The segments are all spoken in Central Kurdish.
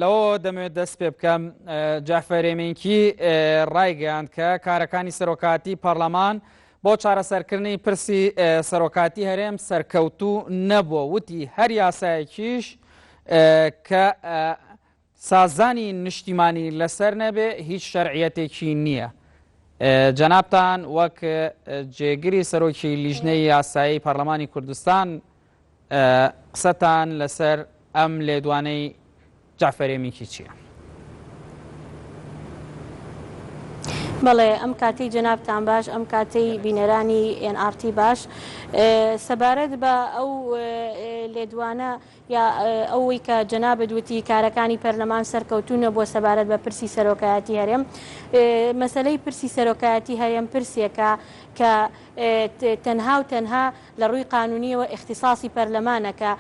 لەوە دەمەوێت دەست پێ بکەم جعفەر ئێمینکی ڕایگەیاند کە کارەکانی سەرۆکاتی پەرلەمان بۆ چارەسەرکردنی پرسی سەرۆکاتی هەرێم سەرکەوتوو نەبووە. وتی هەر یاسایەکیش کە سازانی نیشتیمانی لەسەر نەبێ هیچ شەرعیەتێکی نییە. جەنابتان وەک جێگیری سەرۆکی لیژنەی یاسایی پەرلەمانی کوردستان قسەتان لەسەر ئەم لێدوانەی جعفەر ئێمینکی چییە؟ بەڵێ ئەم کاتەی جەنابتان باش، ئەم کاتەی بینەرانی NRT باش، سەبارەت بە ئەو لێدوانە یا ئەوەی کە جەنابەت وتی کارەکانی پەرلەمان سەرکەوتوونە بۆ سەبارەت بە پرسی سەرۆکایەتی هەرێم. مەسەلەی پرسی سەرۆکایەتی هەرێم پرسێکە کە تەنها و تەنها لە ڕووی قانونیەوە اختصاصی پەرلەمانەکە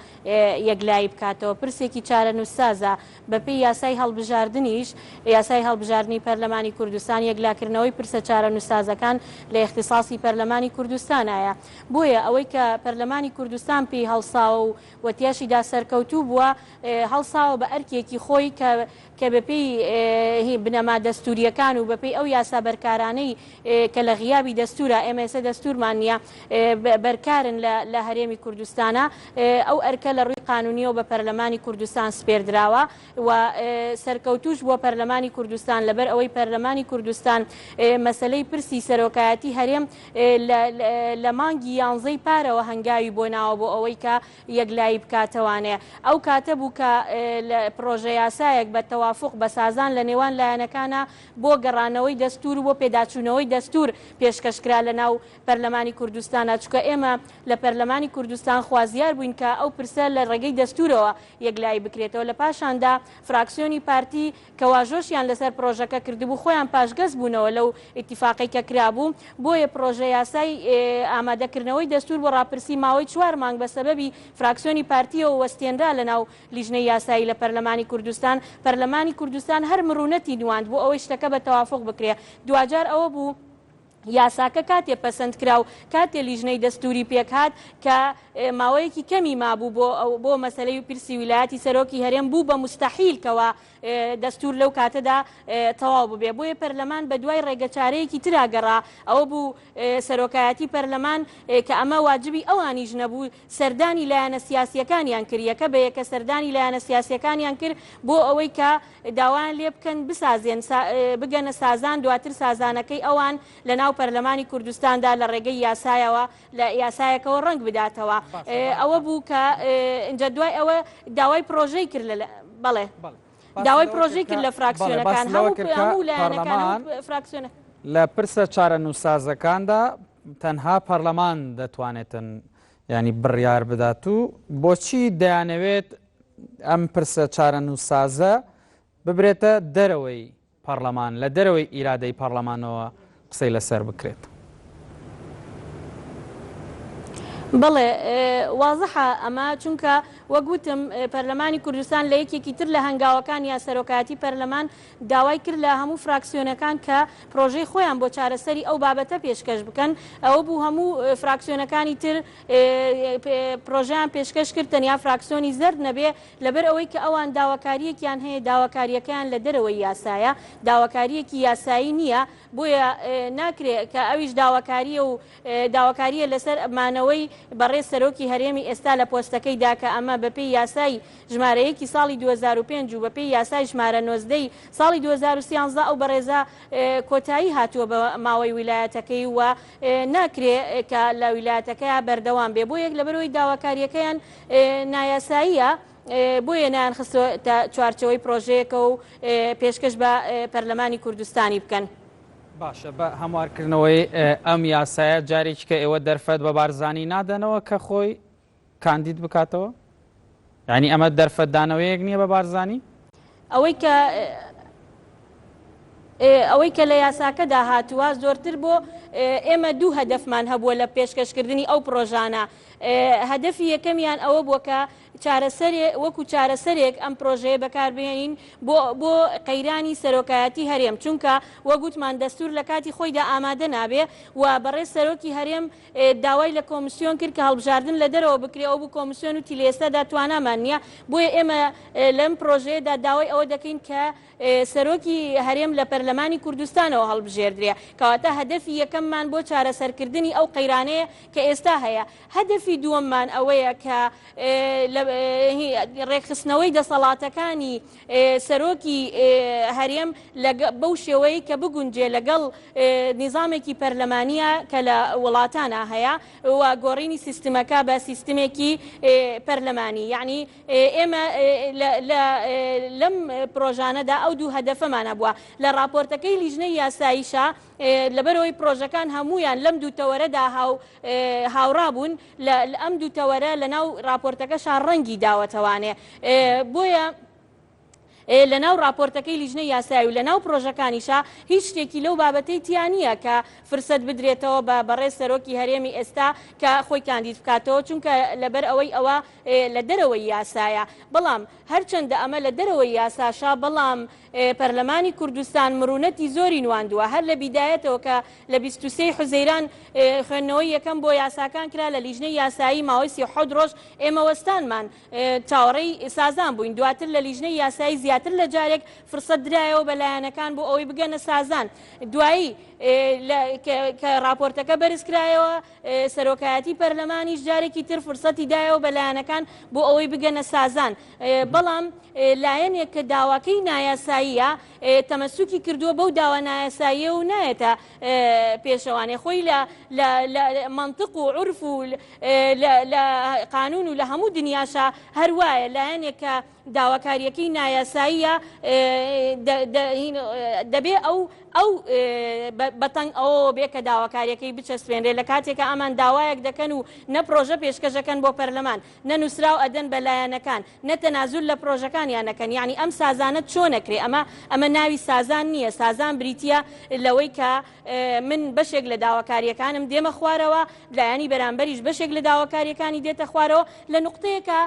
یەکلایی بکاتەوە. پرسێکی چارەنووسسازە بەپێی یاسای هەڵبژاردنیش، یاسای هەڵبژاردننی پەرلەمانی کوردستان یەکلاکردنەوەی پرسە چارەنووسسازەکان لە اختصاصی پەرلەمانی کوردستانایە. بۆیە ئەوەی کە پەرلەمانی کوردستان پێی هەڵساوە و وەتیاشیدا سەرکەوتوو بووە، هەڵساوە بە ئەرکێکی خۆی کە بەپێی بنەما دەستوریەکان و بەپێی ئەو یاسا بەرکارانەی کە لە غیابی دەستورە ئێمەسە دەستورمان نییە بەرکارن لە هەرێمی کوردستانە، ئەو ئەرکە لە ڕووی قانونیەوە بە پەرلەمانی کوردستان سپێردراوە و سەرکەوتوش بۆ پەرلەمانی کوردستان لەبەر ئەوەی پەرلەمانی کوردستان مەسەلەی پرسی سەرۆکایەتی هەرێم لە مانگی 11 پارەوە هەنگاوی بۆ ناوە بۆ ئەوەی کە یەکلایی بکاتەوانەیە. ئەو کاتە بوو کە پرۆژە یاسایەک بە تەوافق بە سازان لە نێوان لایەنەکانە بۆ گەڕانەوەی دەستور و بۆ پێداچوونەوەی دەستور پێشکەشکرا لە ناو پەرلەمانی کوردستانە، چونکە ئێمە لە پەرلەمانی کوردستان خوازیار بووین کە ئەو پرسە لە ڕێگەی دەستورەوە یەکلایی بکرێتەوە. لە پاشاندا فراکسیۆنی پارتی کە واژۆشیان لەسەر پرۆژەکە کردبوو خۆیان پاشگەز بوونەوە لەو ئیتیفاقی کە کرابوو، بۆیە پرۆژە یاسای ئامادەکردنەوەی دەستور بۆ ڕاپرسی ماوەی 4 مانگ بە سەبەبی فراکسیۆنی پارتیەوە وەستێنرا لە ناو لیژنەی یاسایی لە پەرلەمانی کوردستان. پەرلەمانی کوردستان هەر مرونەتی نواند بۆ ئەوەی شتەکە بە تەوافق بکرێ. دوجار ئەوە بوو یاساکە کاتێ پەسەند کرا و کاتێ لیژنەی دەستوری پێکهات کە ماوەیەکی کەمی مابوو بۆ مەسەلەی پرسی ویلایەتی سەرۆکی هەرێم بوو بە مستەحیلکەوە دەستور لەو کاتەدا تەواو ببێ. بۆیە پەرلەمان بە دوای ڕێگەچارەیەکی تراگەڕا، ئەوە بوو سەرۆکایەتی پەرلەمان کە ئەمە واجبی ئەوانیش نەبوو سەردانی لایەنە سیاسیەکانیان کردیەکە بە یەکە سەردانی لایەنە سیاسیەکانیان کرد بۆ ئەوەی کە داوایان لێ بکەن بسازێن بگەنە سازان دواتر سازانەکەی ئەوان لە ناو پەرلەمانی کوردستاندا لە ڕێگەی یاسایەوە لە یاسایەکەەوە ڕەنگ بداتەوە. ئەوە بوو کە اینجا دوای ئەوە داوای پرۆژەی کرد بەڵێ داوای پرۆژەی کرد لە فراکسیۆنەکان هەموو لایەنەکان فراکسیۆنە لە پرسە چارەنووسسازەکاندا تەنها پەرلەمان دەتوانێتن ینی بڕیار بدات و بۆچی دەیانەوێت ئەم پرسە چارەنووسسازە ببرێتە دەرەوەی پەرلەمان، لە دەرەوەی ئیرادەی پەرلەمانەوە قسەی لەسەر بکرێت؟ بەڵێ وازەحە ئەمە، چونکە وەگوتم پەرلەمانی کوردستان لە یەکێکی تر لە هەنگاوەکان یا سەرۆکایەتی پەرلەمان داوای کرد لە هەموو فراکسیۆنەکان کە پرۆژەی خۆیان بۆ چارەسەری ئەو بابەتە پێشکەش بکەن. ئەوە بوو هەموو فراکسیۆنەکانی تر پرۆژیان پێشکەش کرد تەنیا فراکسیۆنی زەرد نەبێ، لەبەر ئەوەی کە ئەوان داواکاریەکیان هەیە، داواکاریەکەیان لە دەرەوەی یاسایە، داواکاریەکی یاسایی نییە، بۆیە ناکرێت کە ئەویش داواکاریە لەسەر ئەمانەوەی بەڕێز سەرۆکی هەرێمی ئێستا لە پۆستەکەیدا کە ئەمە بەپێی یاسای ژمارەیەکی ساڵی 2005 و بەپێی یاسای ژمارە 19 ساڵی 2013 ئەو بەڕێزە کۆتایی هاتووە بە ماوەی ویلایەتەکەی و ناکرێت کە لە ویلایەتەکەیان بەردەوام بێ. بۆ یەک لەبەرەوەی داواکاریەکەیان نایاساییە، بۆیە نان خستۆ تا چوارچەوەی پرۆژەیەکە و پێشکەش بە پەرلەمانی کوردستانی بکەن. باشە، بە هەموارکردنەوەی ئەم یاسایە جارێکی کە ئێوە دەرفەت بە بارزانی نادەنەوە کە خۆی کاندید بکاتەوە؟ یعنی ئەمە دەرفەتدانەوەیەک نییە بە بارزانی؟ ئەوەی کە لە یاساکەدا هاتووە زۆرتر بۆ ئێمە دوو هەدەفمان هەبووە لە پێشکەشکردنی ئەو پرۆژانە. هەدەفی یەکەمیان ئەوە بووە کە وەکو چارەسەرێک ئەم پرۆژەیە بەکاربهێنین بۆ قەیرانی سەرۆکایەتی هەرێم، چونکە وەگوتمان دەستور لە کاتی خۆیدا ئامادە نابێ و بەڕێز سەرۆکی هەرێم داوای لە کۆمیسیۆن کرد کە هەڵبژاردن لە دەرەوە بکرێ ئەو بوو کۆمیسیۆن و تیلێستادا توانامان نییە، بۆیە ئێمە لەم پرۆژەیەدا داوای ئەوە دەکەین کە سەرۆکی هەرێم لە پەرلەمانی کوردستانەوە هەڵبژێردرێ، کەواتە هەدەفی یەکەممان بۆ چارەسەرکردنی ئەو قەیرانەیە کە ئێستا هەیە. هەدەفی دووەممان ئەوەیە کە ڕێکخستنەوەی دەسەڵاتەکانی سەرۆکی هەرێم بەو شێوەیە کە بگونجێ لەگەڵ نیزامێکی پەرلەمانیە کە لە وڵاتانە هەیە و گۆڕینی سیستمەکە بە سیستمێکی پەرلەمانی. یعنی ئێمە لەم پرۆژانەدا ئەو دوو هەدەفەمانە بووە. لە راپۆرتەکەی لیژنەی یاساییشە لەبەرەوەی پرۆژەکان هەمویان لەم دوو تەوەرەدا هاوڕابوون، ئەم دوو تەوەرە لەناو راپۆرتەکەشان ڕەنگی داوەتەوانێ، بۆیە لە ناو راپۆرتەکەی لیژنەی یاسایی و لە ناو پرۆژەکانیشا هیچ شتێکی لەو بابەتەی تیانە کە فرسەت بدرێتەوە بە بەڕێز سەرۆکی هەرێمی ئێستا کە خۆی کاندید بکاتەوە، چونکە لەبەر ئەوەی ئەوە لە دەرەوەی یاسایە. بەڵام هەرچەندە ئەمە لە دەرەوەی یاساشا، بەڵام پەرلەمانی کوردستان مرونەتی زۆری نواندووە هەر لە بیدایەتەوە کە لە 23 حوزەیران خوێندنەوەی یەکەم بۆ یاساکان کرا لە لیژنەی یاسایی ماوەی 37 ڕۆژ ئێمە وەستانمان چاوەڕێی سازان بووین. دواتر لە لیژنەی یاسایی زیاتر لە جارێک فرسەت درایەوە بەلایەنەکان بۆ ئەوەی بگەنە سازان. دوایی کە راپۆرتەکە بەرزکرایەوە سەرۆکایەتی پەرلەمانیش جارێکی تر فرسەتی دایەوە بەلایەنەکان بۆ ئەوەی بگەنە سازان. بەڵام لایەنێک کە داواکەی نایاساییە تەمەسوکی کردووە بەو داوا نایاساییە و نایەتە پێشەوانێ خۆی لە منطق و عرف و لە قانون و لە هەموو دنیاشا هەروایە لایەنێک کە داواکاریەکەی نایاساییە دەبێ ئەو بەتەنگ ئەوە بێ کە داواکاریەکەی بچەسپێنرێ لە کاتێکە ئەمان داوایەک دەکەن و نە پرۆژە پێشکەشەکەن بۆ پەرلەمان، نە نووسراو ئەدەن بەلایەنەکان، نە تەنازول لە پرۆژەکانیان نەکەن. یعنی ئەم سازانە چۆنەکرێ؟ ئەمە ناوی سازان نییە، سازان بریتە لەوەی کە من بەشێک لە داواکاریەکانم دێمە خوارەوە، لایەنی بەرامبەریش بەشێک لە داواکاریەکانی دێتە خوارەوە لە نقطەیەکە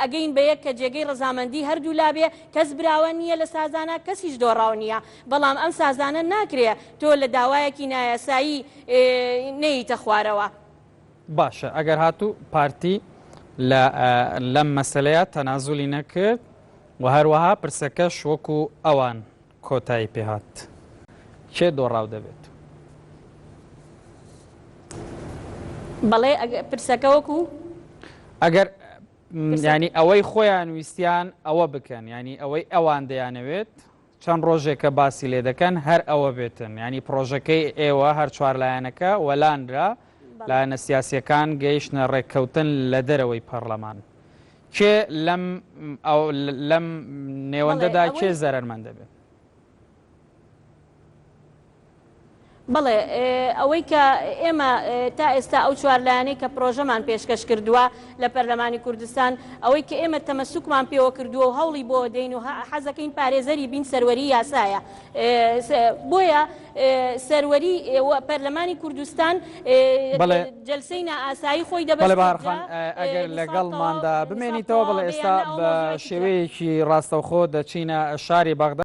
ئەگەین بە یەک کە جێگەی ڕەزامەندی هەردوو لابێ، کەس براوە نییە لە سازانە، کەسیش دۆڕاو نییە. بەڵام ئەم سازانە ناکرێ تۆ لە داوایەکی نایاسایی نەیتە خوارەوە. باشە، ئەگەر هاتوو پارتی لەم مەسەلەیە تەنازولی نەکرد و هەروەها پرسەکەش وەکو ئەوان کۆتایی پێهات، کێ دۆڕاو دەبێت؟ بەڵێ پرسەکە وەکو ئەگەر ینی ئەوەی خۆیان ویستیان ئەوە بکەن، ینی ئەوەی ئەوان دەیانەوێت چەند ڕۆژێکە باسی لێ دەکەن هەر ئەوە بێتن، ینی پرۆژەکەی ئێوە هەر چوارلایەنەکە وەلانرا لایەنە سیاسیەکان گەیشتنە ڕێککەوتن لە دەرەوەی پەرلەمان. کێ لەم نێوەندەدا کێ زەرمەند دەبێت؟ بەڵێ ئەوەی کە ئێمە تا ئێستا ئەو چوارلایەنەی کە پرۆژەمان پێشکەش کردووە لە پەرلەمانی کوردستان، ئەوەی کە ئێمە تەمەسوکمان پێوە کردووە و هەوڵی بۆ دەین و حەزەکەین پارێزەری بین سەروەری یاسایە. بۆیە سەروەری پەرلەمانی کوردستان جەلسەی نائاسایی خۆی دەبێت. ئەگەر لەگەڵماندا بمێنیتەوە، بڵێ ئێستا بە شێوەیەکی ڕاستەوخۆ دەچینە شاری بەغداد.